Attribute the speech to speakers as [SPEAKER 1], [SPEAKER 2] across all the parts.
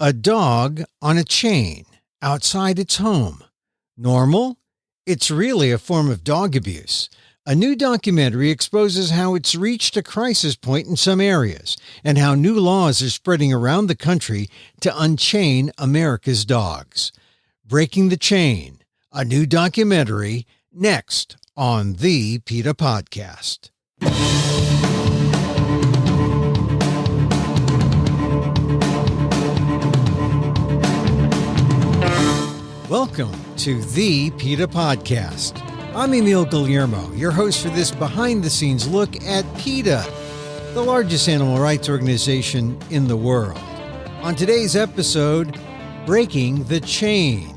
[SPEAKER 1] A dog on a chain outside its home. Normal? It's really a form of dog abuse. A new documentary exposes how it's reached a crisis point in some areas and how new laws are spreading around the country to unchain America's dogs. Breaking the Chain, a new documentary, next on the PETA Podcast. Welcome to the PETA Podcast. I'm Emil Guillermo, your host for this behind-the-scenes look at PETA, the largest animal rights organization in the world. On today's episode, Breaking the Chain.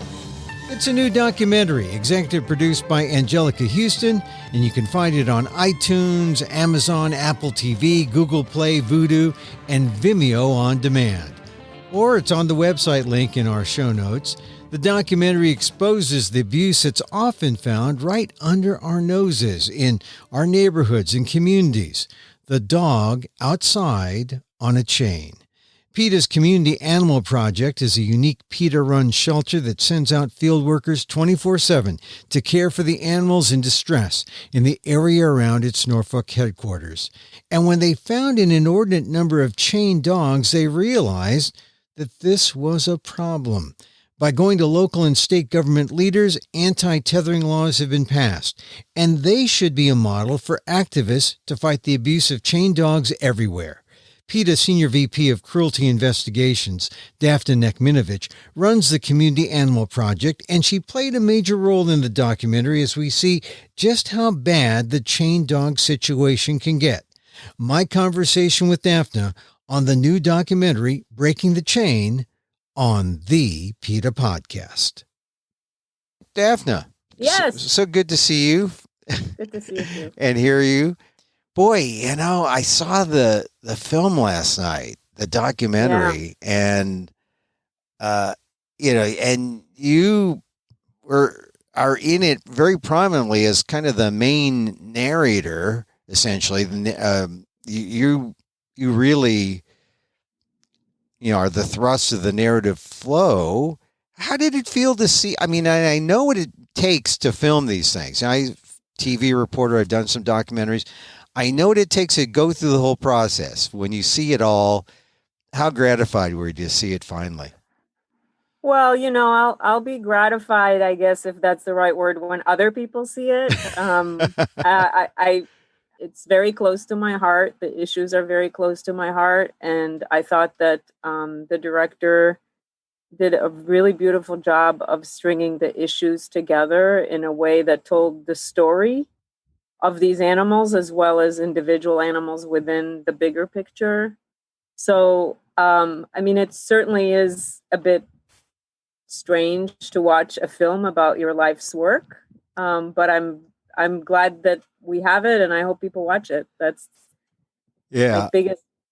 [SPEAKER 1] It's a new documentary, executive produced by Anjelica Huston, and you can find it on iTunes, Amazon, Apple TV, Google Play, Vudu, and Vimeo on demand. Or it's on the website link in our show notes. The documentary exposes the abuse that's often found right under our noses in our neighborhoods and communities. The dog outside on a chain. PETA's Community Animal Project is a unique PETA-run shelter that sends out field workers 24/7 to care for the animals in distress in the area around its Norfolk headquarters. And when they found an inordinate number of chained dogs, they realized that this was a problem. By going to local and state government leaders, anti-tethering laws have been passed, and they should be a model for activists to fight the abuse of chained dogs everywhere. PETA Sr.VP of Cruelty Investigations, Daphna Nachminovitch, runs the Community Animal Project, and she played a major role in the documentary as we see just how bad the chained dog situation can get. My conversation with Daphna on the new documentary, Breaking the Chain, on the PETA Podcast. Daphna.
[SPEAKER 2] Yes.
[SPEAKER 1] So good to see you.
[SPEAKER 2] Good to see you too.
[SPEAKER 1] And hear you. Boy, I saw the film last night, the documentary, and and you are in it very prominently as kind of the main narrator, essentially. You really are the thrust of the narrative flow. How did it feel to see? I mean, I know what it takes to film these things. I'm a TV reporter. I've done some documentaries. I know what it takes to go through the whole process. When you see it all, how gratified were you to see it finally?
[SPEAKER 2] Well, I'll be gratified, I guess, if that's the right word, when other people see it. It's very close to my heart. The issues are very close to my heart. And I thought that the director did a really beautiful job of stringing the issues together in a way that told the story of these animals as well as individual animals within the bigger picture. So, it certainly is a bit strange to watch a film about your life's work. But I'm glad that we have it, and I hope people watch it. That's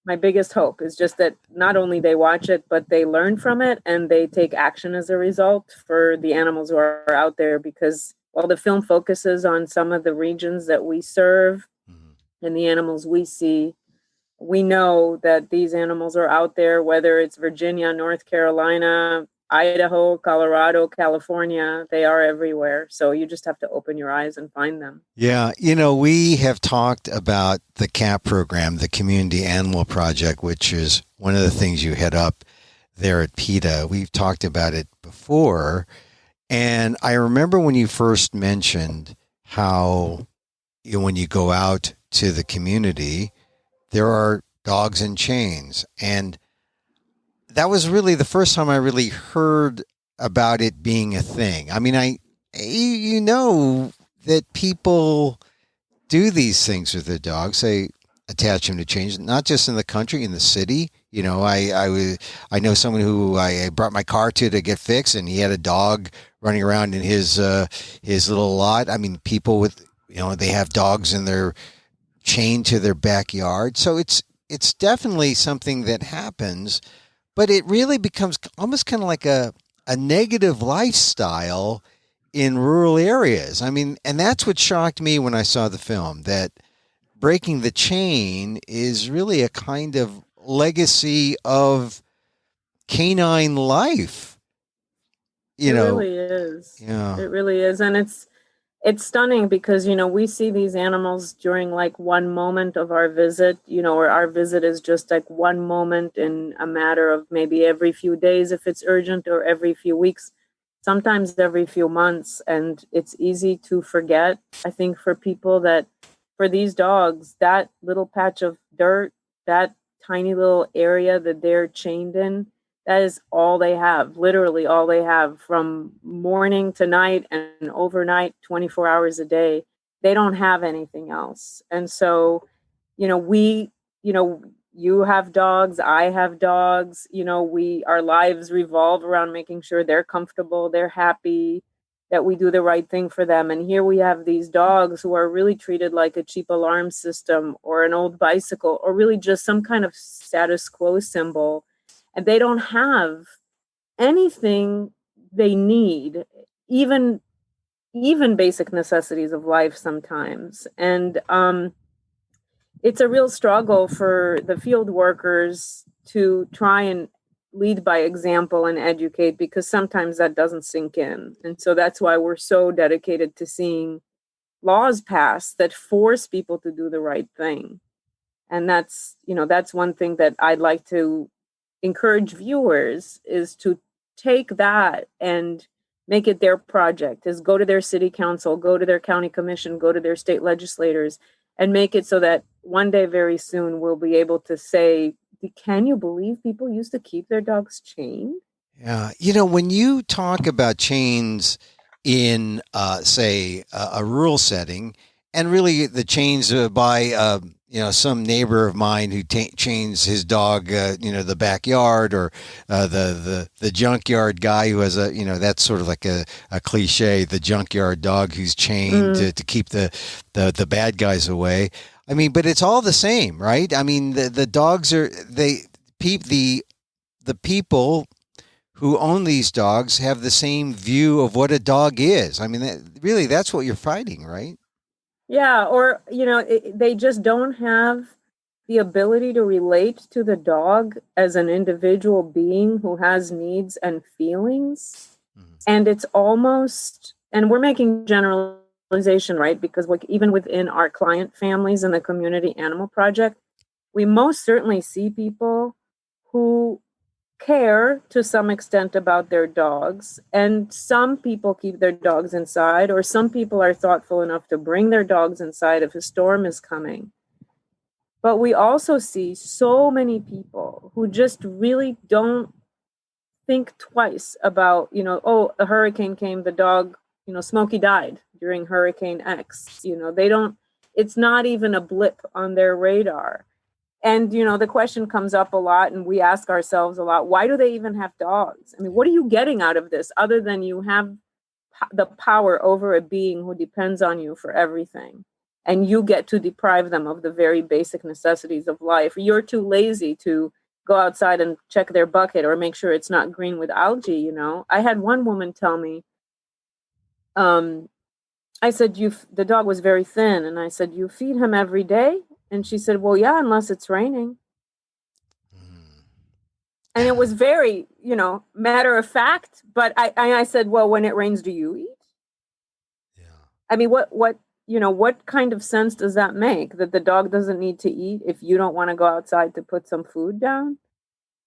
[SPEAKER 2] my biggest hope is just that not only they watch it, but they learn from it and they take action as a result for the animals who are out there. Because while the film focuses on some of the regions that we serve and the animals we see, we know that these animals are out there, whether it's Virginia, North Carolina, Idaho, Colorado, California, they are everywhere. So you just have to open your eyes and find them.
[SPEAKER 1] Yeah. We have talked about the CAP program, the Community Animal Project, which is one of the things you head up there at PETA. We've talked about it before. And I remember when you first mentioned how when you go out to the community, there are dogs in chains. And that was really the first time I really heard about it being a thing. I mean, that people do these things with their dogs. They attach them to chains, not just in the country, in the city. I know someone who I brought my car to get fixed, and he had a dog running around in his little lot. I mean, people with they have dogs in their chained to their backyard. So it's definitely something that happens. But it really becomes almost kind of like a negative lifestyle in rural areas. I mean, and that's what shocked me when I saw the film, that Breaking the Chain is really a kind of legacy of canine life.
[SPEAKER 2] It really is.
[SPEAKER 1] Yeah.
[SPEAKER 2] It really is. And it's stunning because, we see these animals during like one moment of our visit, or our visit is just like one moment in a matter of maybe every few days if it's urgent, or every few weeks, sometimes every few months. And it's easy to forget, I think, for people, that for these dogs, that little patch of dirt, that tiny little area that they're chained in, that is all they have, literally all they have, from morning to night and overnight, 24 hours a day. They don't have anything else. And so, you have dogs, I have dogs, our lives revolve around making sure they're comfortable, they're happy, that we do the right thing for them. And here we have these dogs who are really treated like a cheap alarm system or an old bicycle, or really just some kind of status quo symbol. And they don't have anything they need, even basic necessities of life sometimes. And it's a real struggle for the field workers to try and lead by example and educate, because sometimes that doesn't sink in. And so that's why we're so dedicated to seeing laws passed that force people to do the right thing. And that's one thing that I'd like to encourage viewers, is to take that and make it their project, is go to their city council, go to their county commission, go to their state legislators, and make it so that one day very soon we'll be able to say, can you believe people used to keep their dogs chained?
[SPEAKER 1] Yeah. When you talk about chains in, say, a rural setting, and really the chains by, some neighbor of mine who chains his dog, the backyard, or the junkyard guy who has that's sort of like a cliche, the junkyard dog who's chained to keep the bad guys away. I mean, but it's all the same, right? I mean, the dogs are, the people who own these dogs have the same view of what a dog is. I mean, that's what you're fighting, right?
[SPEAKER 2] Yeah, or, they just don't have the ability to relate to the dog as an individual being who has needs and feelings. Mm-hmm. And it's almost, and we're making generalization, right? Because like even within our client families in the Community Animal Project, we most certainly see people who care to some extent about their dogs, and some people keep their dogs inside, or some people are thoughtful enough to bring their dogs inside if a storm is coming. But we also see so many people who just really don't think twice about, a hurricane came, the dog, Smokey died during Hurricane X. They don't, it's not even a blip on their radar. And, the question comes up a lot, and we ask ourselves a lot, why do they even have dogs? I mean, what are you getting out of this other than you have the power over a being who depends on you for everything? And you get to deprive them of the very basic necessities of life. You're too lazy to go outside and check their bucket or make sure it's not green with algae. I had one woman tell me, I said, the dog was very thin. And I said, you feed him every day? And she said, well, yeah, unless it's raining. And it was very, matter of fact. But I said, well, when it rains, do you eat? Yeah. I mean, what kind of sense does that make, that the dog doesn't need to eat if you don't want to go outside to put some food down?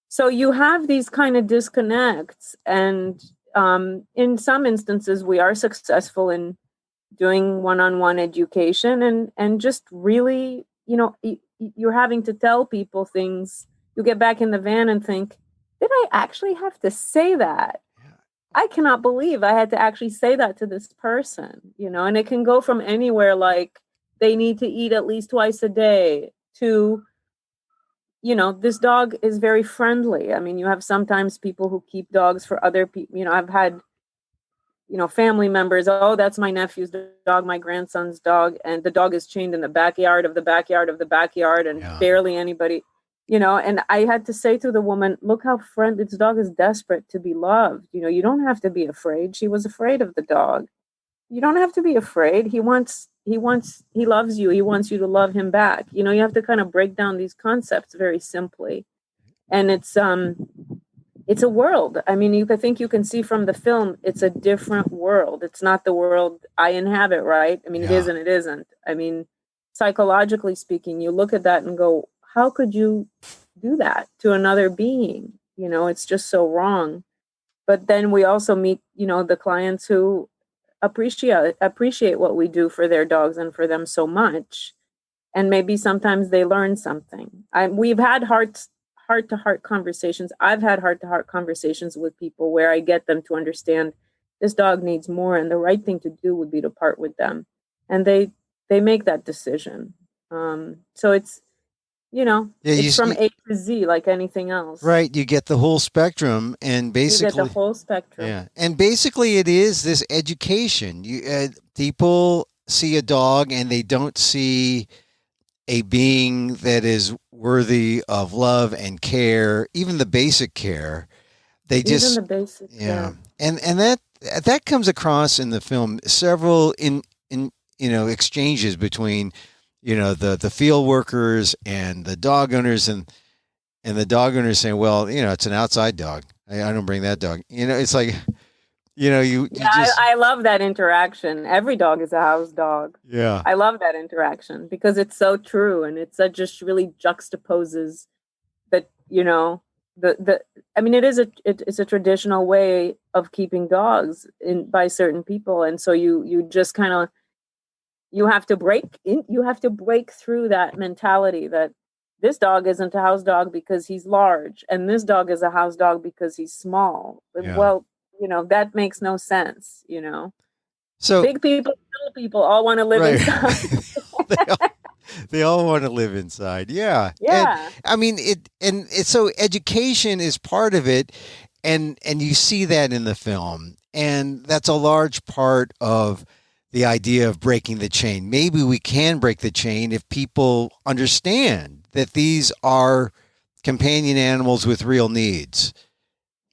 [SPEAKER 2] So you have these kind of disconnects. And in some instances, we are successful in doing one-on-one education and just really, you're having to tell people things. You get back in the van and think, did I actually have to say that? Yeah. I cannot believe I had to actually say that to this person, and it can go from anywhere, like they need to eat at least twice a day, to, this dog is very friendly. I mean, you have sometimes people who keep dogs for other people. I've had family members, oh, that's my nephew's dog, my grandson's dog, and the dog is chained in the backyard of the backyard of the backyard, and barely anybody, and I had to say to the woman, look how this dog is desperate to be loved. You don't have to be afraid. She was afraid of the dog. You don't have to be afraid. He loves you. He wants you to love him back. You have to kind of break down these concepts very simply. And it's, it's a world. I mean, I think you can see from the film, it's a different world. It's not the world I inhabit, right? I mean, it is
[SPEAKER 1] Yeah.
[SPEAKER 2] and it isn't. I mean, psychologically speaking, you look at that and go, how could you do that to another being? You know, it's just so wrong. But then we also meet, you know, the clients who appreciate what we do for their dogs and for them so much, and maybe sometimes they learn something. We've had heart to heart conversations. I've had heart to heart conversations with people where I get them to understand this dog needs more, and the right thing to do would be to part with them, and they make that decision. So it's, you know,
[SPEAKER 1] Yeah,
[SPEAKER 2] it's from A to Z, like anything else.
[SPEAKER 1] right. You get the whole spectrum, and
[SPEAKER 2] You
[SPEAKER 1] basically,
[SPEAKER 2] get the whole spectrum.
[SPEAKER 1] yeah, and basically, it is this education. People see a dog and they don't see a being that is worthy of love and care, even the basic care. They
[SPEAKER 2] Even
[SPEAKER 1] just,
[SPEAKER 2] the basic,
[SPEAKER 1] yeah, and that comes across in the film. Several in exchanges between the field workers and the dog owners, and the dog owners saying, well, it's an outside dog. I don't bring that dog. It's like, you just,
[SPEAKER 2] I love that interaction. Every dog is a house dog.
[SPEAKER 1] yeah.
[SPEAKER 2] I love that interaction because it's so true, and it's just really juxtaposes that, the I mean, it's a traditional way of keeping dogs by certain people, and so you just kind of, you have to break through that mentality that this dog isn't a house dog because he's large, and this dog is a house dog because he's small.
[SPEAKER 1] Yeah.
[SPEAKER 2] Well, that makes no sense.
[SPEAKER 1] So
[SPEAKER 2] Big people, little people all want to live
[SPEAKER 1] right.
[SPEAKER 2] inside.
[SPEAKER 1] They all want to live inside. Yeah.
[SPEAKER 2] Yeah.
[SPEAKER 1] And I mean, so education is part of it. And you see that in the film. And that's a large part of the idea of breaking the chain. Maybe we can break the chain if people understand that these are companion animals with real needs.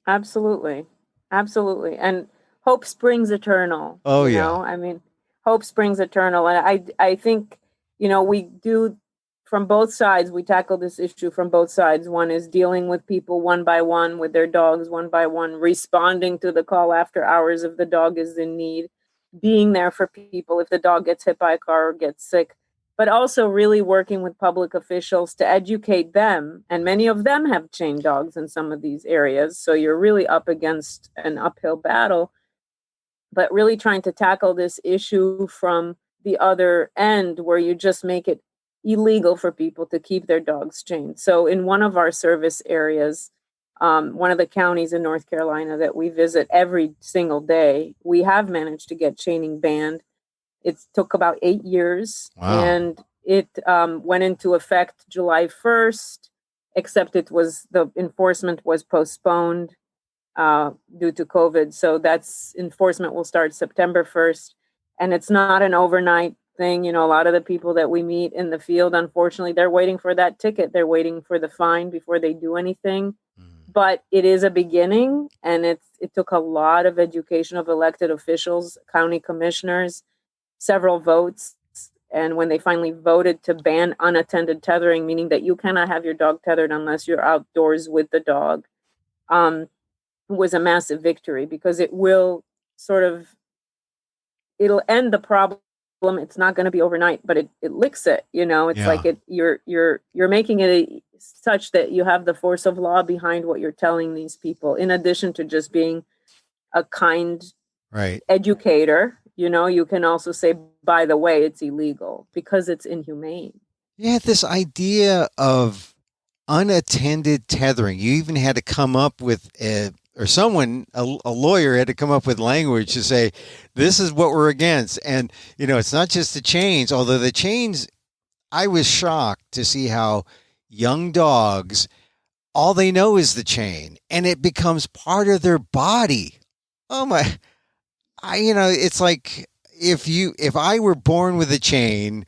[SPEAKER 2] Absolutely. Absolutely. And hope springs eternal.
[SPEAKER 1] Oh, yeah.
[SPEAKER 2] I mean, hope springs eternal. And I think, we do, from both sides, we tackle this issue from both sides. One is dealing with people one by one, with their dogs one by one, responding to the call after hours if the dog is in need, being there for people if the dog gets hit by a car or gets sick, but also really working with public officials to educate them. And many of them have chained dogs in some of these areas. So you're really up against an uphill battle, but really trying to tackle this issue from the other end, where you just make it illegal for people to keep their dogs chained. So in one of our service areas, one of the counties in North Carolina that we visit every single day, we have managed to get chaining banned. It took about 8 years.
[SPEAKER 1] Wow.
[SPEAKER 2] And it went into effect July 1st, except the enforcement was postponed due to COVID. So that's enforcement will start September 1st. And it's not an overnight thing. A lot of the people that we meet in the field, unfortunately, they're waiting for that ticket. They're waiting for the fine before they do anything. But it is a beginning, and it took a lot of education of elected officials, county commissioners, several votes. And when they finally voted to ban unattended tethering, meaning that you cannot have your dog tethered unless you're outdoors with the dog, was a massive victory, because it will it'll end the problem. It's not going to be overnight, but it licks it. It's like you're making it such that you have the force of law behind what you're telling these people, in addition to just being a kind educator. You can also say, by the way, it's illegal because it's inhumane.
[SPEAKER 1] Yeah, this idea of unattended tethering. You even had to come up with a lawyer had to come up with language to say, this is what we're against. And, it's not just the chains, although the chains, I was shocked to see how young dogs, all they know is the chain, and it becomes part of their body. Oh my, it's like if I were born with a chain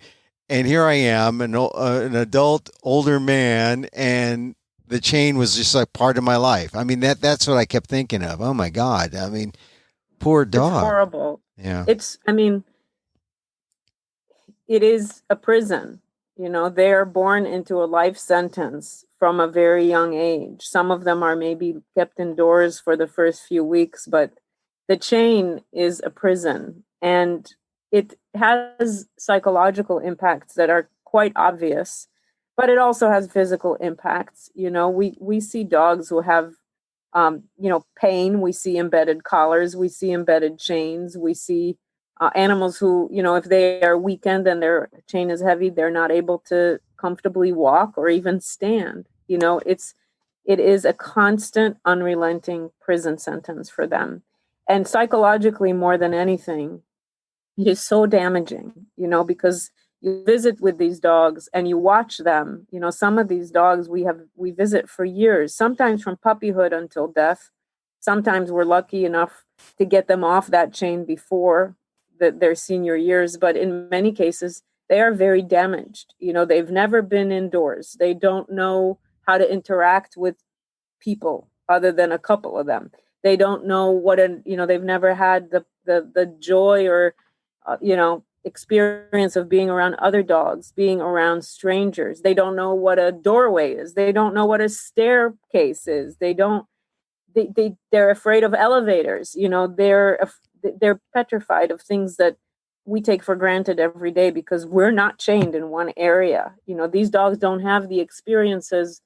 [SPEAKER 1] and here I am, an adult, older man, and the chain was just like part of my life. I mean, that's what I kept thinking of. Oh my God. I mean, poor dog.
[SPEAKER 2] It's horrible.
[SPEAKER 1] Yeah.
[SPEAKER 2] It is a prison. They are born into a life sentence from a very young age. Some of them are maybe kept indoors for the first few weeks, but the chain is a prison, and it has psychological impacts that are quite obvious, but it also has physical impacts. We see dogs who have pain. We see embedded collars. We see embedded chains. We see animals who, if they are weakened and their chain is heavy, they're not able to comfortably walk or even stand. It is a constant, unrelenting prison sentence for them. And psychologically, more than anything, it is so damaging, because you visit with these dogs and you watch them. Some of these dogs we visit for years, sometimes from puppyhood until death. Sometimes we're lucky enough to get them off that chain before their senior years, but in many cases they are very damaged. They've never been indoors. They don't know how to interact with people other than a couple of them. They don't know they've never had the joy or experience of being around other dogs, being around strangers. They don't know what a doorway is. They don't know what a staircase is. They're afraid of elevators. They're petrified of things that we take for granted every day because we're not chained in one area. These dogs don't have the experiences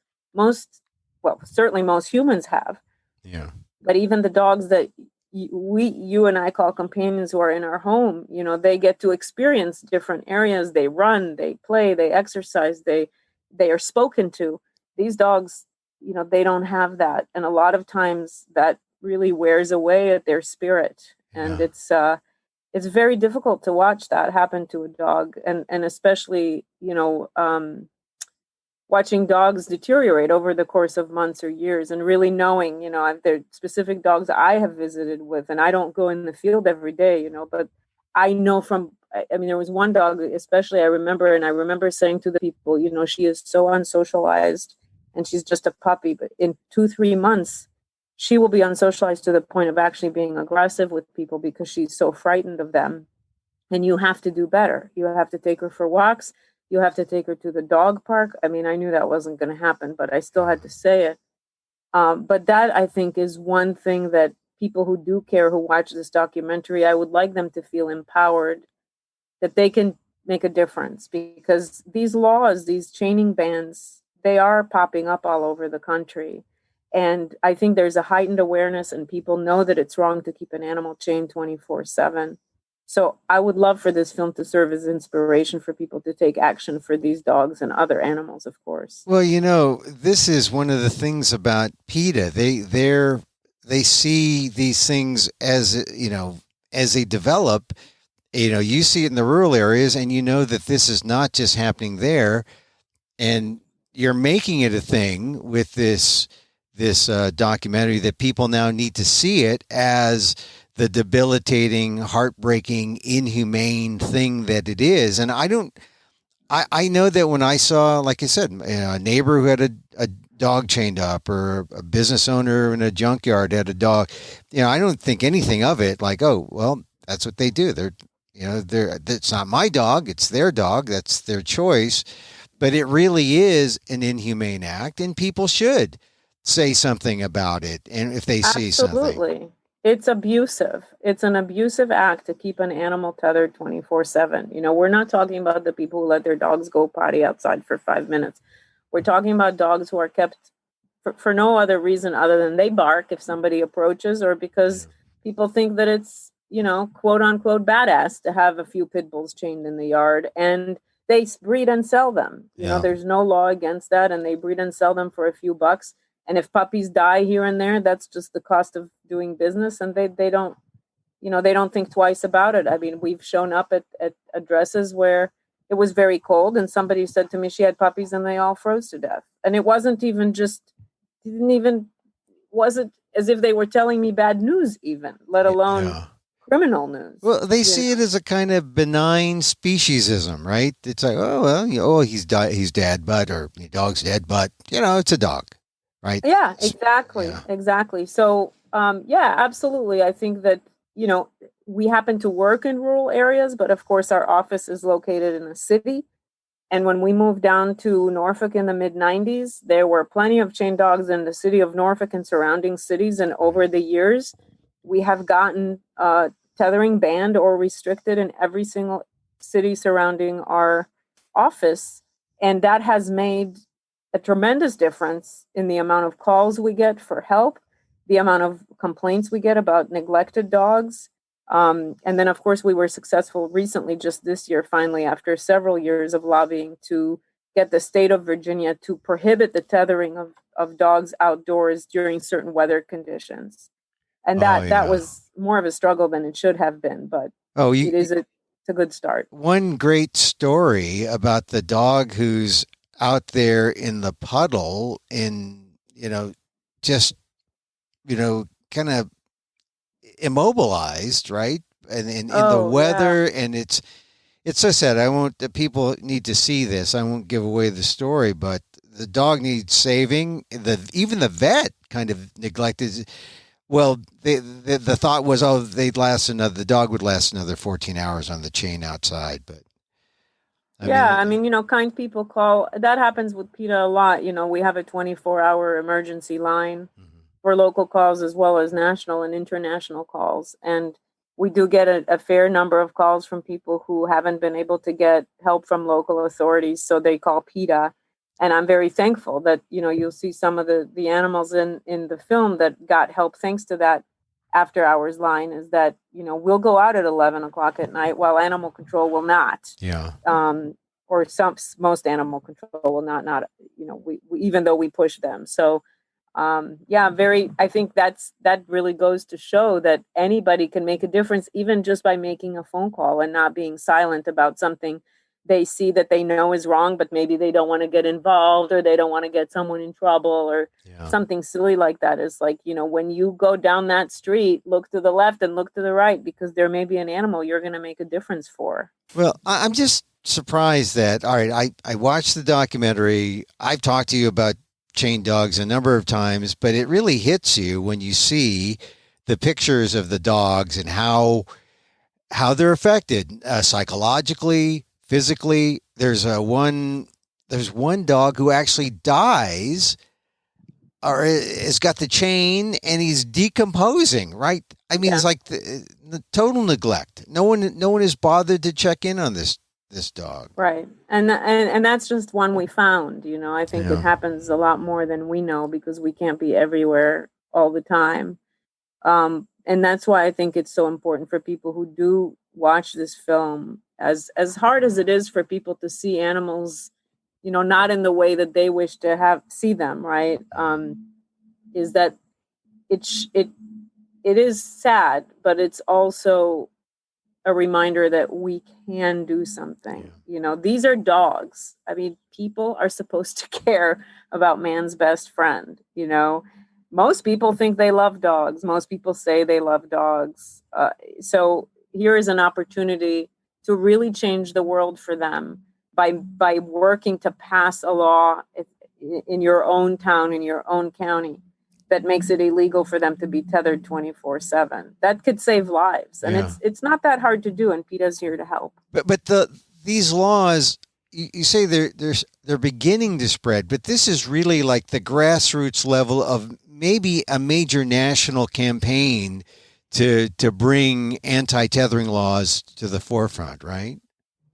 [SPEAKER 2] certainly most humans have.
[SPEAKER 1] Yeah.
[SPEAKER 2] But even the dogs that you and I call companions who are in our home, they get to experience different areas. They run, they play, they exercise, they are spoken to. These dogs, they don't have that. And a lot of times that really wears away at their spirit. And it's very difficult to watch that happen to a dog. And especially, watching dogs deteriorate over the course of months or years, and really knowing, there are specific dogs I have visited with, and I don't go in the field every day, but I know there was one dog, especially I remember saying to the people, she is so unsocialized and she's just a puppy, but in 2-3 months, she will be unsocialized to the point of actually being aggressive with people because she's so frightened of them. And you have to do better. You have to take her for walks. You have to take her to the dog park. I knew that wasn't going to happen, but I still had to say it. But that, I think, is one thing that people who do care, who watch this documentary, I would like them to feel empowered, that they can make a difference, because these laws, these chaining bans, they are popping up all over the country. And I think there's a heightened awareness, and people know that it's wrong to keep an animal chained 24/7. So I would love for this film to serve as inspiration for people to take action for these dogs and other animals, of course.
[SPEAKER 1] Well, this is one of the things about PETA. They see these things as they develop. You see it in the rural areas, and that this is not just happening there. And you're making it a thing with this documentary that people now need to see it as the debilitating, heartbreaking, inhumane thing that it is. And I know that when I saw, like I said, a neighbor who had a dog chained up, or a business owner in a junkyard had a dog, I don't think anything of it like, oh, well, that's what they do. It's not my dog. It's their dog. That's their choice. But it really is an inhumane act, and people should say something about it. And if they see something.
[SPEAKER 2] Absolutely. It's abusive. It's an abusive act to keep an animal tethered 24/7. We're not talking about the people who let their dogs go potty outside for 5 minutes. We're talking about dogs who are kept for no other reason other than they bark if somebody approaches, or because people think that it's, quote unquote badass to have a few pit bulls chained in the yard, and they breed and sell them. There's no law against that, and they breed and sell them for a few bucks. And if puppies die here and there, that's just the cost of doing business. And they don't, they don't think twice about it. We've shown up at addresses where it was very cold, and somebody said to me she had puppies and they all froze to death. And it wasn't wasn't as if they were telling me bad news even, let alone criminal news.
[SPEAKER 1] Well, they see it as a kind of benign speciesism, right? It's like, oh, well, he's dead, but, or the dog's dead, but, it's a dog. Right.
[SPEAKER 2] Yeah, exactly. Yeah. Exactly. So, absolutely. I think that, we happen to work in rural areas, but of course our office is located in a city. And when we moved down to Norfolk in the mid-90s, there were plenty of chained dogs in the city of Norfolk and surrounding cities. And over the years, we have gotten tethering banned or restricted in every single city surrounding our office. And that has made a tremendous difference in the amount of calls we get for help, the amount of complaints we get about neglected dogs. And then, of course, we were successful recently, just this year, finally, after several years of lobbying, to get the state of Virginia to prohibit the tethering of dogs outdoors during certain weather conditions. And that was more of a struggle than it should have been, but it's a good start.
[SPEAKER 1] One great story about the dog who's out there in the puddle kind of immobilized, right? And in the weather, and it's so sad. People need to see this. I won't give away the story, but the dog needs saving. Even the vet kind of neglected. Well, the thought was, the dog would last another 14 hours on the chain outside, but.
[SPEAKER 2] Kind people call. That happens with PETA a lot. We have a 24-hour emergency line for local calls as well as national and international calls. And we do get a fair number of calls from people who haven't been able to get help from local authorities, so they call PETA. And I'm very thankful that, you'll see some of the animals in the film that got help thanks to that after hours line, is that, we'll go out at 11 o'clock at night while animal control will not.
[SPEAKER 1] Yeah.
[SPEAKER 2] Or most animal control will not, we even though we push them. So, I think that really goes to show that anybody can make a difference, even just by making a phone call and not being silent about something they see that they know is wrong, but maybe they don't want to get involved, or they don't want to get someone in trouble, or something silly like that. Is like, when you go down that street, look to the left and look to the right, because there may be an animal you're going to make a difference for.
[SPEAKER 1] Well, I'm just surprised that, all right, I watched the documentary. I've talked to you about chained dogs a number of times, but it really hits you when you see the pictures of the dogs and how they're affected psychologically, physically. There's one dog who actually dies, or has got the chain, and he's decomposing, right? I mean, It's like the total neglect. No one is bothered to check in on this dog.
[SPEAKER 2] Right. And that's just one we found. I think it happens a lot more than we know, because we can't be everywhere all the time. And that's why I think it's so important for people who do watch this film, as hard as it is for people to see animals, not in the way that they wish to see them, right? Is that it is sad, but it's also a reminder that we can do something. These are dogs. I mean, people are supposed to care about man's best friend. Most people think they love dogs. Most people say they love dogs. So here is an opportunity to really change the world for them by working to pass a law in your own town, in your own county, that makes it illegal for them to be tethered 24/7. That could save lives. And it's not that hard to do, and PETA's here to help.
[SPEAKER 1] But these laws, you say they're beginning to spread, but this is really like the grassroots level of maybe a major national campaign to bring anti-tethering laws to the forefront, right?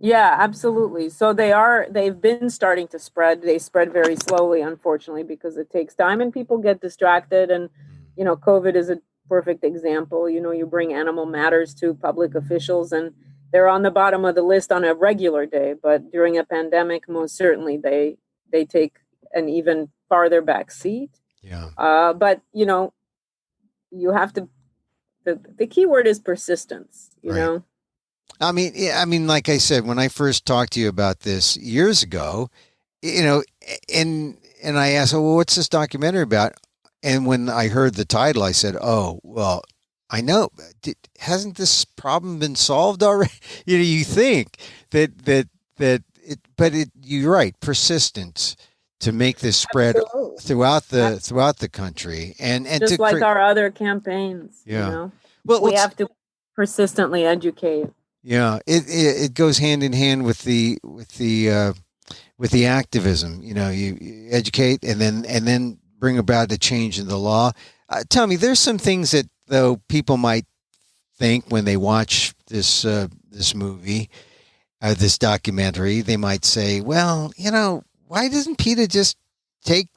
[SPEAKER 2] Yeah, absolutely. So they've been starting to spread. They spread very slowly, unfortunately, because it takes time and people get distracted. And, COVID is a perfect example. You bring animal matters to public officials and they're on the bottom of the list on a regular day. But during a pandemic, most certainly they take an even farther back seat.
[SPEAKER 1] Yeah.
[SPEAKER 2] But, you have to, the key word is persistence, you know?
[SPEAKER 1] I mean, like I said, when I first talked to you about this years ago, and I asked, well, what's this documentary about? And when I heard the title, I said, oh, well, I know. Hasn't this problem been solved already? You think that you're right. Persistence to make this spread throughout the country, and
[SPEAKER 2] just like our other campaigns.
[SPEAKER 1] Yeah.
[SPEAKER 2] Well, we have to persistently educate.
[SPEAKER 1] Yeah, it goes hand in hand with the with the activism. You educate and then bring about a change in the law. Tell me, there's some things that though people might think when they watch this movie, this documentary, they might say, well, why doesn't PETA just take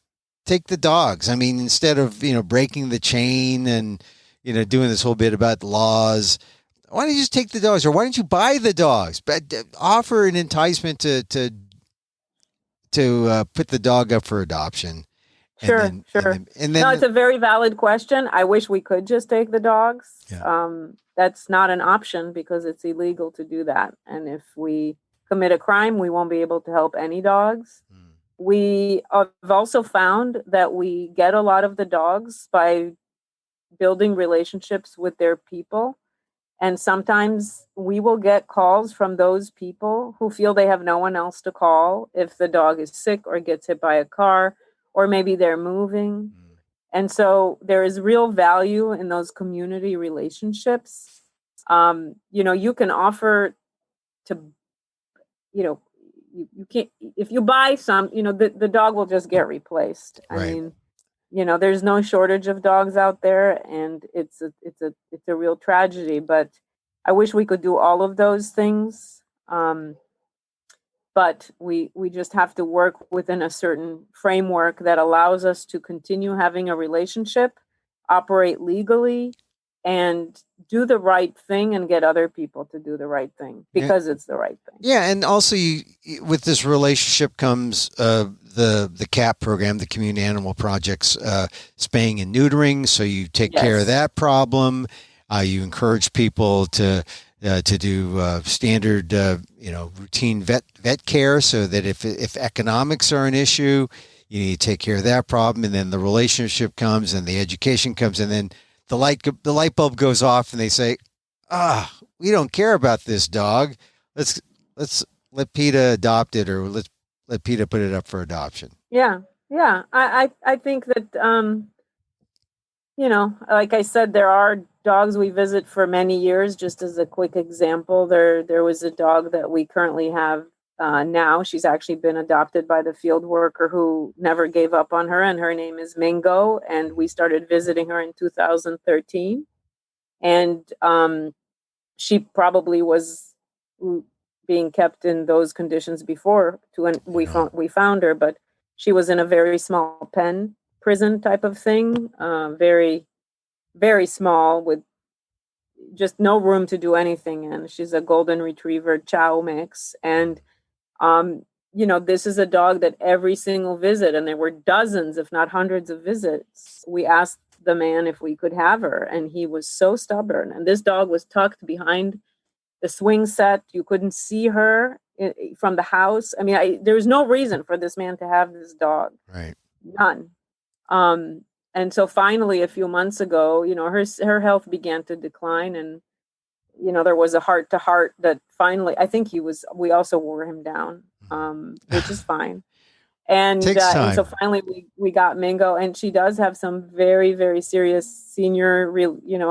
[SPEAKER 1] the dogs? I mean, instead of breaking the chain and doing this whole bit about laws, why don't you just take the dogs, or why don't you buy the dogs? But offer an enticement to put the dog up for adoption.
[SPEAKER 2] Sure.
[SPEAKER 1] And then
[SPEAKER 2] No, it's a very valid question. I wish we could just take the dogs.
[SPEAKER 1] Yeah.
[SPEAKER 2] That's not an option because it's illegal to do that. And if we commit a crime, we won't be able to help any dogs. We have also found that we get a lot of the dogs by building relationships with their people. And sometimes we will get calls from those people who feel they have no one else to call if the dog is sick or gets hit by a car, or maybe they're moving. And so there is real value in those community relationships. You can offer to, you can't, if you buy some, the dog will just get replaced.
[SPEAKER 1] Right.
[SPEAKER 2] I mean, there's no shortage of dogs out there, and it's a real tragedy, but I wish we could do all of those things. But we just have to work within a certain framework that allows us to continue having a relationship, operate legally, and do the right thing and get other people to do the right thing because it's the right thing.
[SPEAKER 1] Yeah, and also with this relationship comes the CAP program, the Community Animal Project's spaying and neutering. So you take care of that problem. You encourage people to do standard, routine vet care, so that if economics are an issue, you need to take care of that problem. And then the relationship comes, and the education comes, and then the light bulb goes off, and they say, we don't care about this dog. Let's let PETA adopt it, or let's let PETA put it up for adoption.
[SPEAKER 2] Yeah. I think that, like I said, there are dogs we visit for many years. Just as a quick example, there was a dog that we currently have now. She's actually been adopted by the field worker who never gave up on her, and her name is Mingo, and we started visiting her in 2013. And she probably was being kept in those conditions before we found her, but she was in a very small pen prison type of thing, very, very small, with just no room to do anything in. She's a golden retriever chow mix. And, this is a dog that every single visit, and there were dozens, if not hundreds of visits, we asked the man if we could have her, and he was so stubborn. And this dog was tucked behind the swing set. You couldn't see her from the house. I mean, there was no reason for this man to have this dog.
[SPEAKER 1] Right.
[SPEAKER 2] None. And so finally, a few months ago, her health began to decline, and there was a heart-to-heart that finally, I think we also wore him down, which is fine. And so finally we got Mingo, and she does have some very, very serious senior,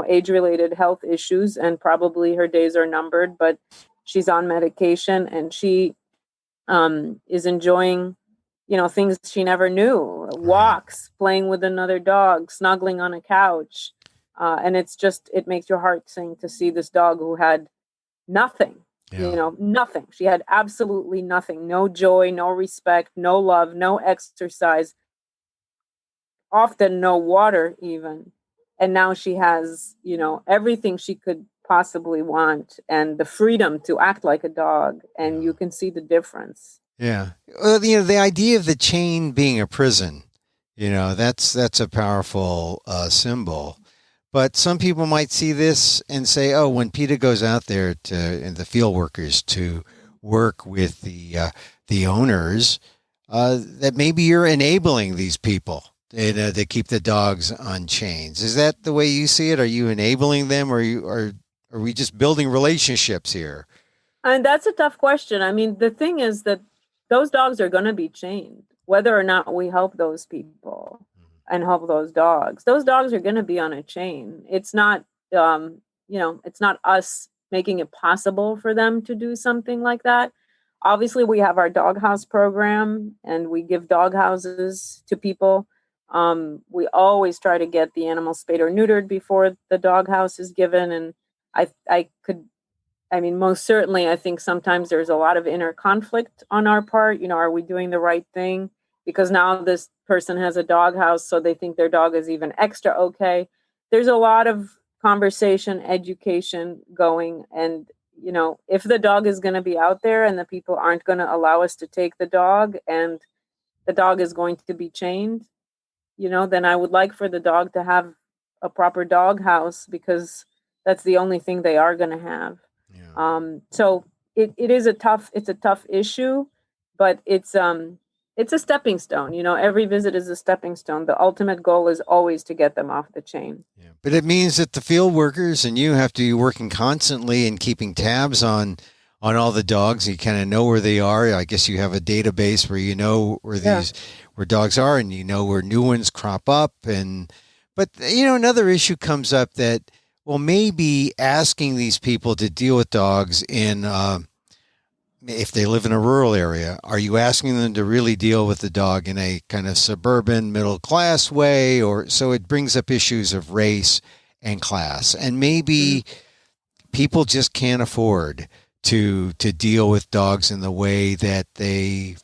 [SPEAKER 2] age-related health issues, and probably her days are numbered, but she's on medication, and she is enjoying, things she never knew, walks, playing with another dog, snuggling on a couch. And it makes your heart sing to see this dog who had nothing. Nothing. She had absolutely nothing. No joy, no respect, no love, no exercise, often no water even. And now she has, everything she could possibly want, and the freedom to act like a dog. And you can see the difference.
[SPEAKER 1] Yeah. Well, the idea of the chain being a prison, that's a powerful symbol. But some people might see this and say, oh, when PETA goes out there and the field workers to work with the owners, that maybe you're enabling these people to keep the dogs on chains. Is that the way you see it? Are you enabling them, or are we just building relationships here?
[SPEAKER 2] And that's a tough question. I mean, the thing is that those dogs are going to be chained, whether or not we help those people and help those dogs. Those dogs are going to be on a chain. It's not, it's not us making it possible for them to do something like that. Obviously, we have our doghouse program, and we give dog houses to people. We always try to get the animal spayed or neutered before the doghouse is given. And most certainly, I think sometimes there's a lot of inner conflict on our part. Are we doing the right thing? Because now this person has a doghouse, so they think their dog is even extra okay. There's a lot of conversation, education going. And, if the dog is going to be out there and the people aren't going to allow us to take the dog, and the dog is going to be chained, then I would like for the dog to have a proper doghouse, because that's the only thing they are going to have. Yeah. So it's a tough issue, but it's a stepping stone. Every visit is a stepping stone. The ultimate goal is always to get them off the chain.
[SPEAKER 1] Yeah. But it means that the field workers and you have to be working constantly and keeping tabs on all the dogs. You kind of know where they are. I guess you have a database where you know where where dogs are, and you know where new ones crop up. But another issue comes up that, well, maybe asking these people to deal with dogs if they live in a rural area, are you asking them to really deal with the dog in a kind of suburban middle class way? Or so it brings up issues of race and class, and maybe people just can't afford to deal with dogs in the way that they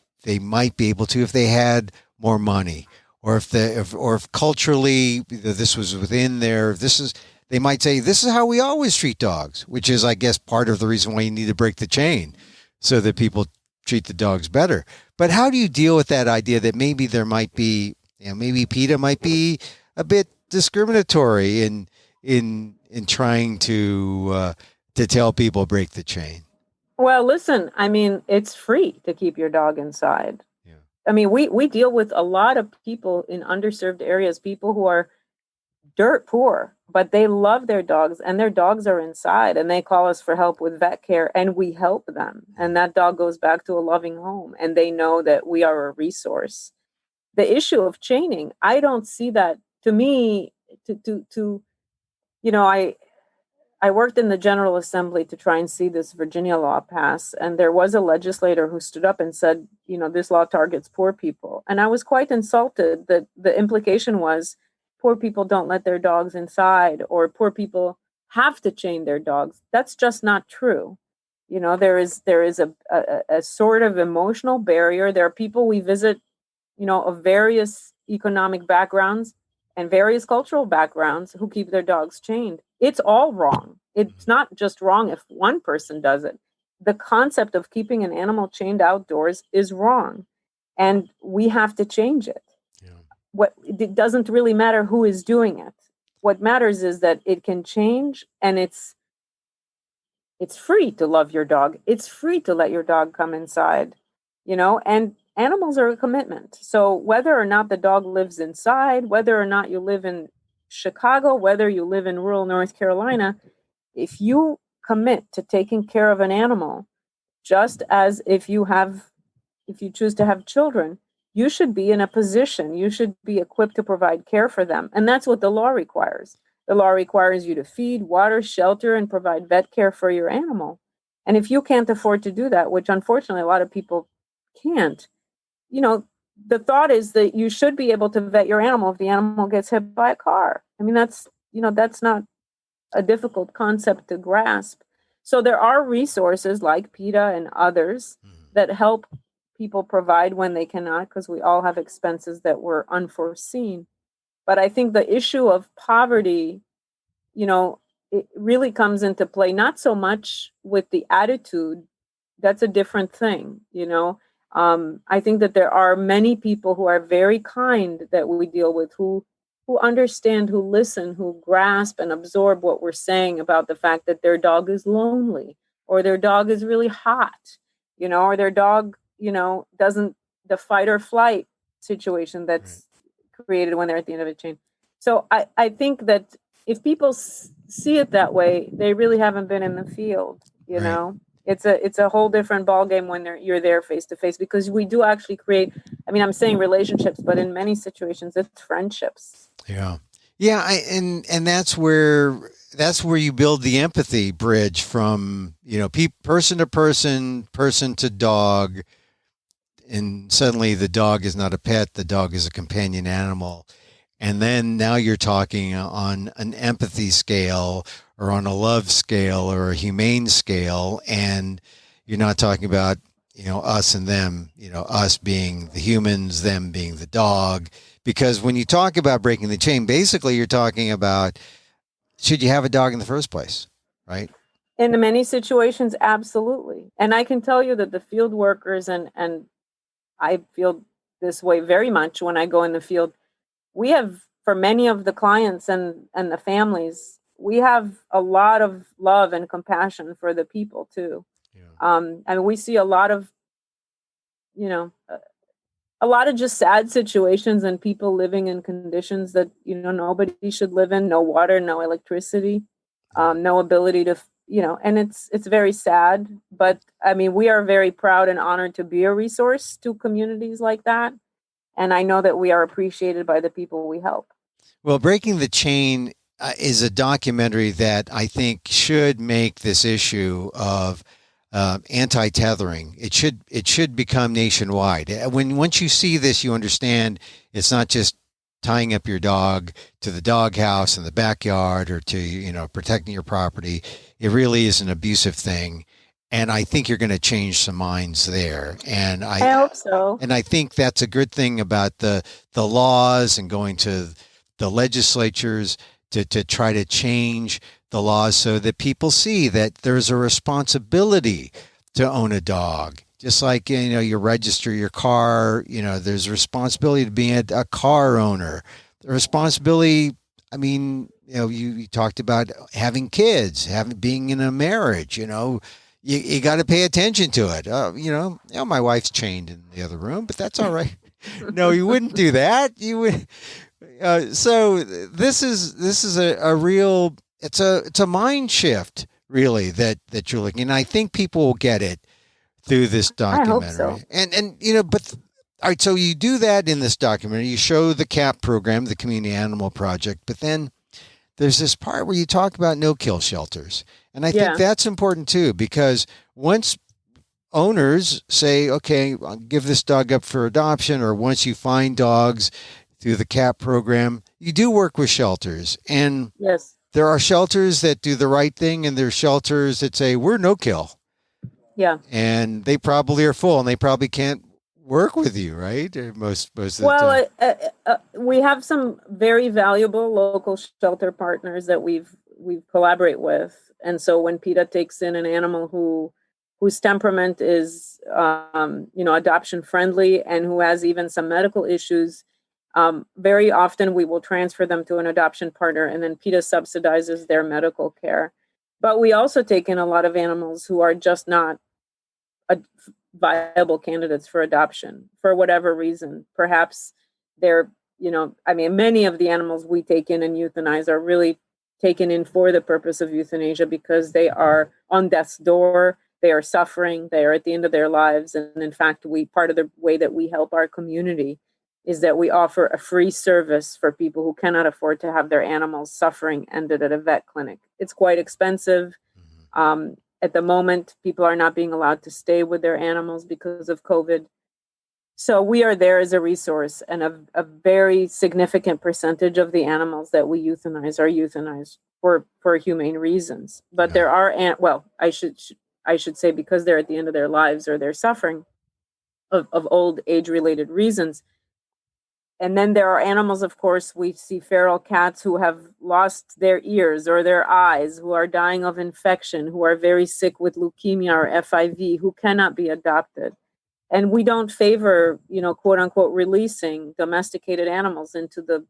[SPEAKER 1] might be able to if they had more money, or if culturally this was within they might say, this is how we always treat dogs, which is, I guess, part of the reason why you need to break the chain so that people treat the dogs better. But how do you deal with that idea that maybe there might be, maybe PETA might be a bit discriminatory in trying to tell people break the chain?
[SPEAKER 2] Well, listen, it's free to keep your dog inside. Yeah. We deal with a lot of people in underserved areas, people who are dirt poor, but they love their dogs, and their dogs are inside, and they call us for help with vet care, and we help them. And that dog goes back to a loving home, and they know that we are a resource. The issue of chaining, I don't see that. To me, I worked in the General Assembly to try and see this Virginia law pass, and there was a legislator who stood up and said, this law targets poor people. And I was quite insulted that the implication was poor people don't let their dogs inside, or poor people have to chain their dogs. That's just not true. There is a sort of emotional barrier. There are people we visit, of various economic backgrounds and various cultural backgrounds who keep their dogs chained. It's all wrong. It's not just wrong if one person does it. The concept of keeping an animal chained outdoors is wrong, and we have to change it. It doesn't really matter who is doing it. What matters is that it can change, and it's free to love your dog. It's free to let your dog come inside, and animals are a commitment. So whether or not the dog lives inside, whether or not you live in Chicago, whether you live in rural North Carolina, if you commit to taking care of an animal, just as if you choose to have children, you should be in a position, you should be equipped to provide care for them. And that's what the law requires. The law requires you to feed, water, shelter, and provide vet care for your animal. And if you can't afford to do that, which unfortunately a lot of people can't, the thought is that you should be able to vet your animal if the animal gets hit by a car. That's not a difficult concept to grasp. So there are resources like PETA and others that help people provide when they cannot, because we all have expenses that were unforeseen. But I think the issue of poverty, it really comes into play, not so much with the attitude. That's a different thing, I think that there are many people who are very kind that we deal with, who understand, who listen, who grasp and absorb what we're saying about the fact that their dog is lonely, or their dog is really hot, or their dog, doesn't, the fight or flight situation that's created when they're at the end of a chain. So I think that if people see it that way, they really haven't been in the field, know. It's a whole different ballgame when you're there face to face, because we do actually create, I'm saying relationships, but in many situations it's friendships.
[SPEAKER 1] Yeah. Yeah. And that's where that's where you build the empathy bridge from, person to person, person to dog. And suddenly the dog is not a pet. The dog is a companion animal. And then now you're talking on an empathy scale or on a love scale or a humane scale. And you're not talking about, us and them, us being the humans, them being the dog. Because when you talk about breaking the chain, basically you're talking about, should you have a dog in the first place, right?
[SPEAKER 2] In many situations, absolutely. And I can tell you that the field workers, and I feel this way very much when I go in the field, we have, for many of the clients and the families, we have a lot of love and compassion for the people too. Yeah. And we see a lot of, a lot of just sad situations and people living in conditions that, nobody should live in. No water, no electricity, no ability to, and it's very sad. But I mean, we are very proud and honored to be a resource to communities like that. And I know that we are appreciated by the people we help.
[SPEAKER 1] Well, Breaking the Chain is a documentary that I think should make this issue of anti-tethering. It should become nationwide. Once you see this, you understand it's not just tying up your dog to the doghouse in the backyard or to protecting your property. It really is an abusive thing. And I think you're going to change some minds there. And I
[SPEAKER 2] hope so.
[SPEAKER 1] And I think that's a good thing about the laws and going to the legislatures to try to change the laws so that people see that there's a responsibility to own a dog. Just like, you register your car, there's a responsibility to be a car owner. The responsibility, I mean, you talked about having kids, being in a marriage, you got to pay attention to it. My wife's chained in the other room, but that's all right. No, you wouldn't do that. You would. So this is a real. It's a mind shift, really, that you're looking. And I think people will get it through this documentary.
[SPEAKER 2] I hope so.
[SPEAKER 1] And but all right. So you do that in this documentary. You show the CAP program, the Community Animal Project, but then there's this part where you talk about no-kill shelters. And I think that's important too, because once owners say, okay, I'll give this dog up for adoption, or once you find dogs through the CAP program, you do work with shelters. And
[SPEAKER 2] yes,
[SPEAKER 1] there are shelters that do the right thing, and there's shelters that say, we're no-kill.
[SPEAKER 2] Yeah.
[SPEAKER 1] And they probably are full, and they probably can't work with you, right? Most of the
[SPEAKER 2] time. We have some very valuable local shelter partners that we collaborate with. And so when PETA takes in an animal whose temperament is, adoption friendly and who has even some medical issues, very often we will transfer them to an adoption partner, and then PETA subsidizes their medical care. But we also take in a lot of animals who are just not viable candidates for adoption for whatever reason. Perhaps they're, many of the animals we take in and euthanize are really taken in for the purpose of euthanasia because they are on death's door, they are suffering, they are at the end of their lives. And in fact, part of the way that we help our community is that we offer a free service for people who cannot afford to have their animals suffering ended at a vet clinic. It's quite expensive. At the moment, people are not being allowed to stay with their animals because of COVID. So we are there as a resource, and a very significant percentage of the animals that we euthanize are euthanized for humane reasons. But there are, I should say, because they're at the end of their lives or they're suffering of old age-related reasons. And then there are animals, of course, we see feral cats who have lost their ears or their eyes, who are dying of infection, who are very sick with leukemia or FIV, who cannot be adopted. And we don't favor, quote unquote, releasing domesticated animals into the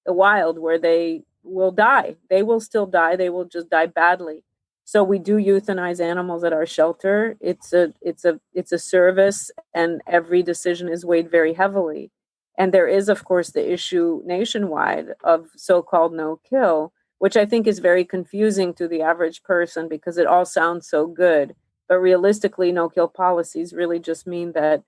[SPEAKER 2] wild where they will die. They will still die. They will just die badly. So we do euthanize animals at our shelter. It's a service, and every decision is weighed very heavily. And there is, of course, the issue nationwide of so-called no-kill, which I think is very confusing to the average person because it all sounds so good. But realistically, no-kill policies really just mean that,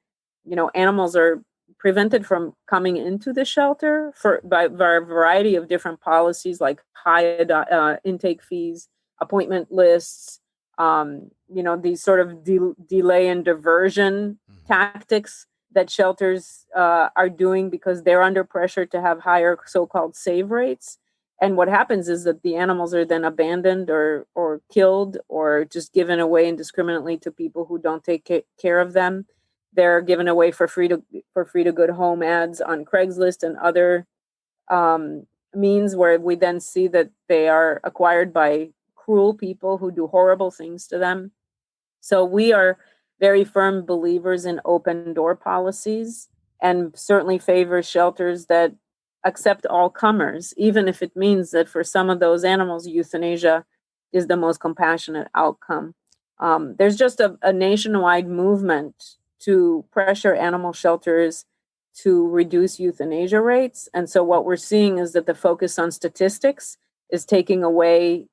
[SPEAKER 2] animals are prevented from coming into the shelter by a variety of different policies, like high intake fees, appointment lists, these sort of delay and diversion tactics that shelters are doing because they're under pressure to have higher so-called save rates. And what happens is that the animals are then abandoned or killed or just given away indiscriminately to people who don't take care of them. They're given away for free to good home ads on Craigslist and other means, where we then see that they are acquired by cruel people who do horrible things to them. So we are very firm believers in open door policies, and certainly favor shelters that accept all comers, even if it means that for some of those animals, euthanasia is the most compassionate outcome. There's just a nationwide movement to pressure animal shelters to reduce euthanasia rates. And so what we're seeing is that the focus on statistics is taking away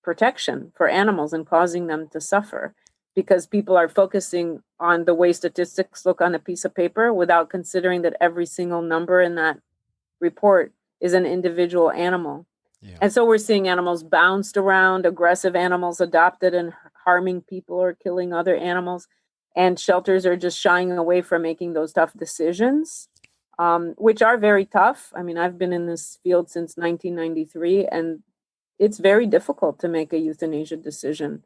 [SPEAKER 2] protection for animals and causing them to suffer, because people are focusing on the way statistics look on a piece of paper without considering that every single number in that report is an individual animal. Yeah. And so we're seeing animals bounced around, aggressive animals adopted and harming people or killing other animals. And shelters are just shying away from making those tough decisions, which are very tough. I mean, I've been in this field since 1993, and it's very difficult to make a euthanasia decision.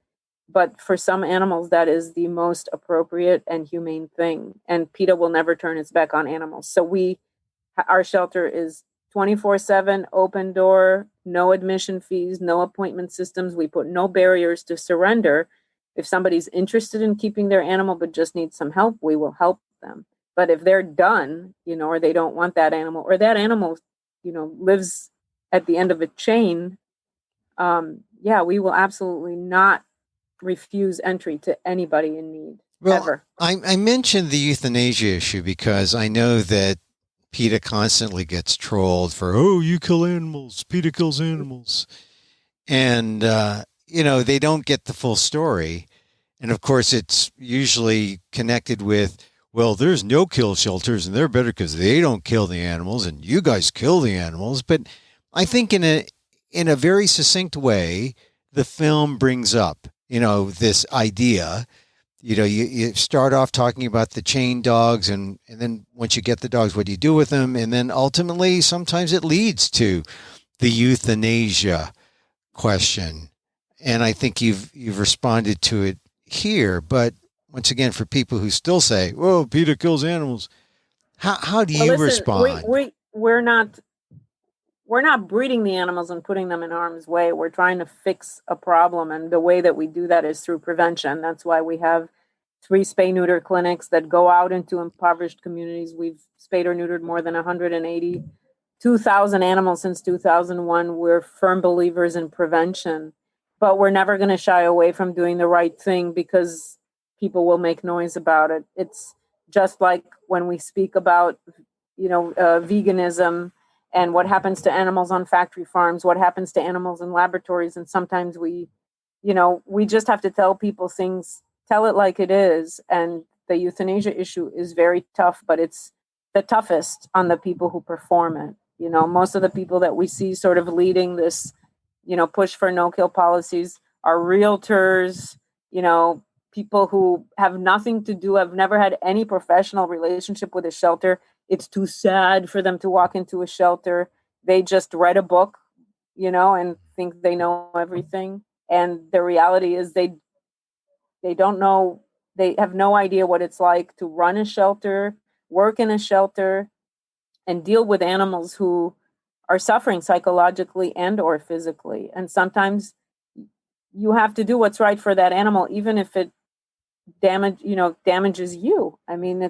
[SPEAKER 2] But for some animals, that is the most appropriate and humane thing. And PETA will never turn its back on animals. So our shelter is 24/7, open door, no admission fees, no appointment systems. We put no barriers to surrender. If somebody's interested in keeping their animal but just needs some help, we will help them. But if they're done, or they don't want that animal, or that animal, lives at the end of a chain, we will absolutely not refuse entry to anybody in need.
[SPEAKER 1] Well,
[SPEAKER 2] ever.
[SPEAKER 1] I mentioned the euthanasia issue because I know that PETA constantly gets trolled for, you kill animals, PETA kills animals. And, they don't get the full story. And of course, it's usually connected with, well, there's no kill shelters and they're better because they don't kill the animals and you guys kill the animals. But I think in a very succinct way, the film brings up, this idea. You start off talking about the chain dogs, and then once you get the dogs, what do you do with them? And then ultimately, sometimes it leads to the euthanasia question. And I think you've responded to it here. But once again, for people who still say, "Whoa, PETA kills animals," how do you respond?
[SPEAKER 2] We're not breeding the animals and putting them in harm's way. We're trying to fix a problem. And the way that we do that is through prevention. That's why we have 3 spay-neuter clinics that go out into impoverished communities. We've spayed or neutered more than 182,000 animals since 2001. We're firm believers in prevention, but we're never going to shy away from doing the right thing because people will make noise about it. It's just like when we speak about, veganism, and what happens to animals on factory farms, what happens to animals in laboratories. And sometimes we just have to tell people things, tell it like it is. And the euthanasia issue is very tough, but it's the toughest on the people who perform it. Most of the people that we see sort of leading this, push for no-kill policies are realtors, people who have nothing to do, have never had any professional relationship with a shelter. It's too sad for them to walk into a shelter. They just read a book, and think they know everything. And the reality is they don't know, they have no idea what it's like to run a shelter, work in a shelter, and deal with animals who are suffering psychologically and or physically. And sometimes you have to do what's right for that animal, even if it damages you. I mean,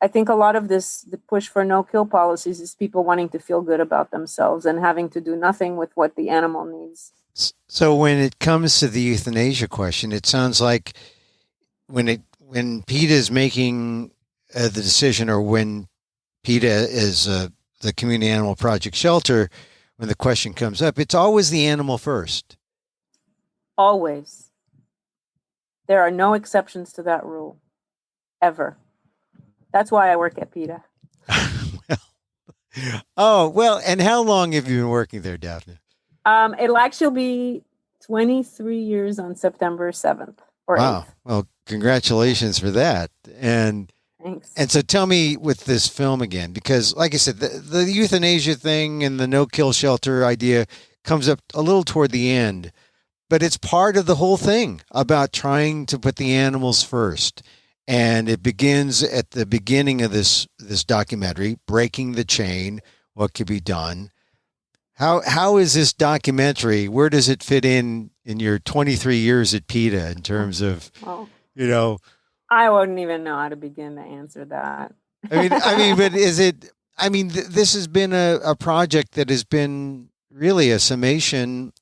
[SPEAKER 2] I think a lot of the push for no-kill policies is people wanting to feel good about themselves and having to do nothing with what the animal needs.
[SPEAKER 1] So when it comes to the euthanasia question, it sounds like when PETA is making the decision, or when PETA is the Community Animal Project shelter, when the question comes up, it's always the animal first.
[SPEAKER 2] Always. There are no exceptions to that rule, ever. That's why I work at PETA.
[SPEAKER 1] And how long have you been working there, Daphna?
[SPEAKER 2] It'll actually be 23 years on September 7th or 8th.
[SPEAKER 1] Well, congratulations for that. And
[SPEAKER 2] thanks.
[SPEAKER 1] And so tell me with this film again, because like I said, the euthanasia thing and the no-kill shelter idea comes up a little toward the end, but it's part of the whole thing about trying to put the animals first. And it begins at the beginning of this documentary, Breaking the Chain, What Could Be Done. How is this documentary, where does it fit in your 23 years at PETA in terms of,
[SPEAKER 2] I wouldn't even know how to begin to answer that.
[SPEAKER 1] but is it, this has been a project that has been really a summation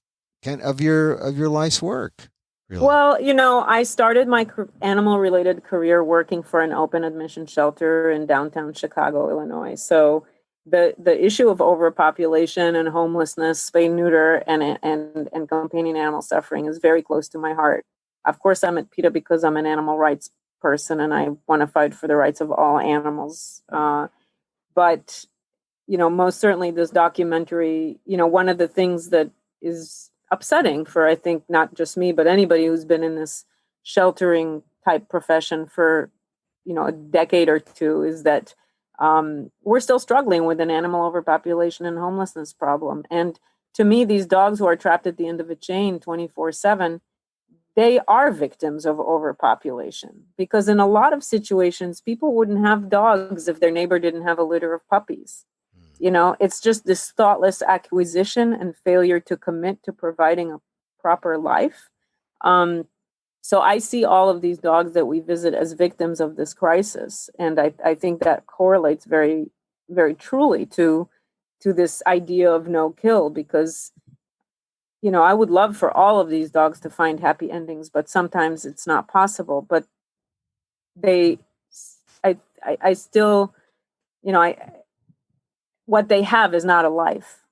[SPEAKER 1] of your life's work. Really.
[SPEAKER 2] Well, I started my animal-related career working for an open admission shelter in downtown Chicago, Illinois. So the issue of overpopulation and homelessness, spay neuter, and companion animal suffering is very close to my heart. Of course, I'm at PETA because I'm an animal rights person and I want to fight for the rights of all animals. But most certainly this documentary, one of the things that is upsetting for, I think, not just me, but anybody who's been in this sheltering type profession for, a decade or two is that we're still struggling with an animal overpopulation and homelessness problem. And to me, these dogs who are trapped at the end of a chain 24/7, they are victims of overpopulation, because in a lot of situations, people wouldn't have dogs if their neighbor didn't have a litter of puppies. It's just this thoughtless acquisition and failure to commit to providing a proper life. So I see all of these dogs that we visit as victims of this crisis. And I think that correlates very, very truly to this idea of no kill, because I would love for all of these dogs to find happy endings, but sometimes it's not possible. But I still, what they have is not a life.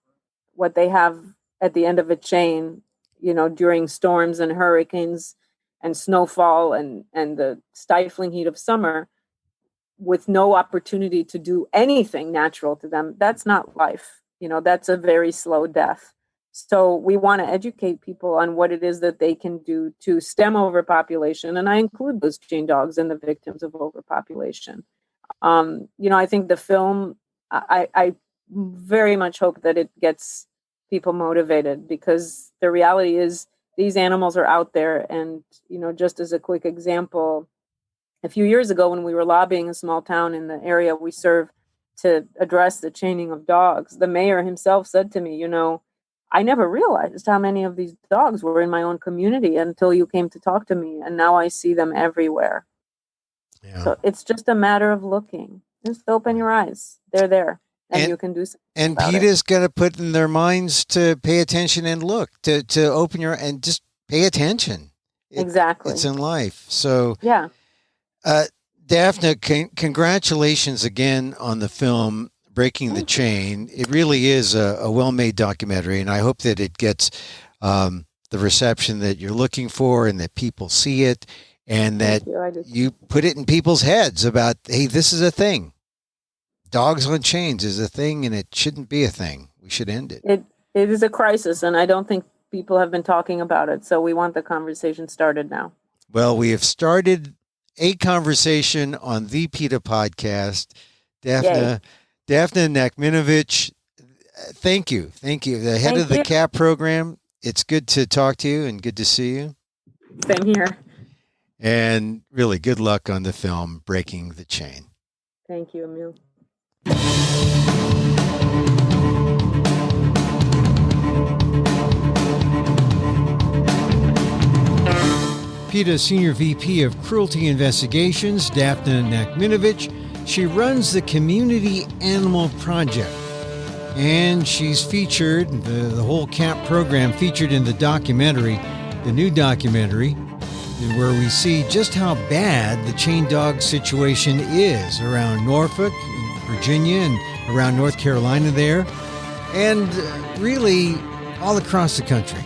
[SPEAKER 2] What they have at the end of a chain, during storms and hurricanes and snowfall and the stifling heat of summer, with no opportunity to do anything natural to them, that's not life. That's a very slow death. So we want to educate people on what it is that they can do to stem overpopulation. And I include those chain dogs in the victims of overpopulation. I think the film, I very much hope that it gets people motivated, because the reality is these animals are out there. And, just as a quick example, a few years ago when we were lobbying a small town in the area we serve to address the chaining of dogs, the mayor himself said to me, I never realized how many of these dogs were in my own community until you came to talk to me. And now I see them everywhere. Yeah. So it's just a matter of looking. Just open your eyes. They're there. And you can do something.
[SPEAKER 1] And PETA's got to put in their minds to pay attention and look, to open your, and just pay attention.
[SPEAKER 2] Exactly.
[SPEAKER 1] It's in life. So,
[SPEAKER 2] yeah.
[SPEAKER 1] Daphna, congratulations again on the film, Breaking the Chain. It really is a well-made documentary, and I hope that it gets the reception that you're looking for and that people see it, and that you put it in people's heads about, hey, this is a thing. Dogs on chains is a thing, and it shouldn't be a thing. We should end it.
[SPEAKER 2] It is a crisis, and I don't think people have been talking about it, so we want the conversation started now. Well,
[SPEAKER 1] we have started a conversation on the PETA Podcast. Daphna Nachminovitch, thank you. The head of the CAP program. It's good to talk to you and good to see you.
[SPEAKER 2] Same here.
[SPEAKER 1] And really good luck on the film, Breaking the Chain.
[SPEAKER 2] Thank you, Emil.
[SPEAKER 1] PETA Senior VP of Cruelty Investigations, Daphna Nachminovitch. She runs the Community Animal Project, and she's featured, the whole CAP program featured in the documentary, the new documentary, where we see just how bad the chain dog situation is around Norfolk, Virginia, and around North Carolina there, and really all across the country.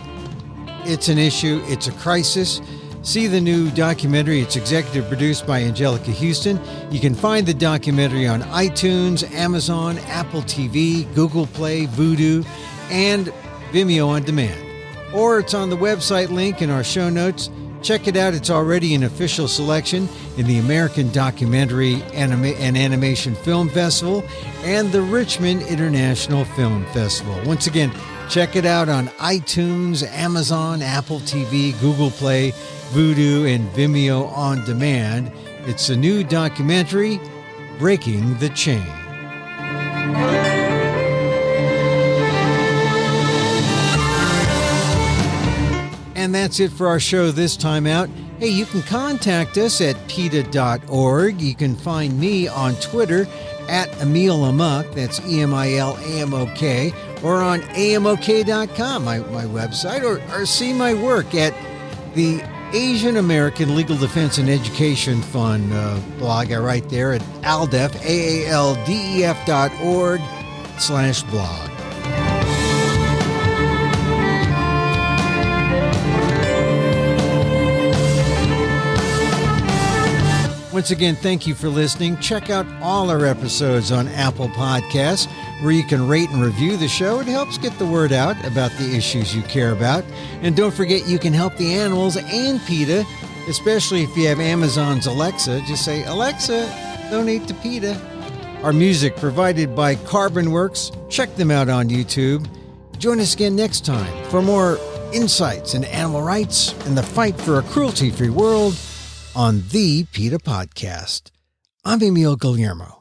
[SPEAKER 1] It's an issue. It's a crisis. see the new documentary. It's executive produced by Anjelica Huston. You can find the documentary on iTunes, Amazon, Apple TV, Google Play, Vudu, and Vimeo on demand. Or it's on the website link in our show notes. Check it out. It's already an official selection in the American Documentary and Animation Film Festival and the Richmond International Film Festival. Once again, check it out on iTunes, Amazon, Apple TV, Google Play, Vudu, and Vimeo on demand. It's a new documentary, Breaking the Chain. And that's it for our show this time out. Hey, you can contact us at PETA.org. You can find me on Twitter at Emil Amok, that's EMILAMOK, or on AMOK.com, my website, or see my work at the Asian American Legal Defense and Education Fund blog. I write there at ALDEF, AALDEF.org/blog. Once again, thank you for listening. Check out all our episodes on Apple Podcasts, where you can rate and review the show. It helps get the word out about the issues you care about. And don't forget, you can help the animals and PETA, especially if you have Amazon's Alexa. Just say, Alexa, donate to PETA. Our music provided by Carbonworks. Check them out on YouTube. Join us again next time for more insights into animal rights and the fight for a cruelty-free world on the PETA Podcast. I'm Emil Guillermo.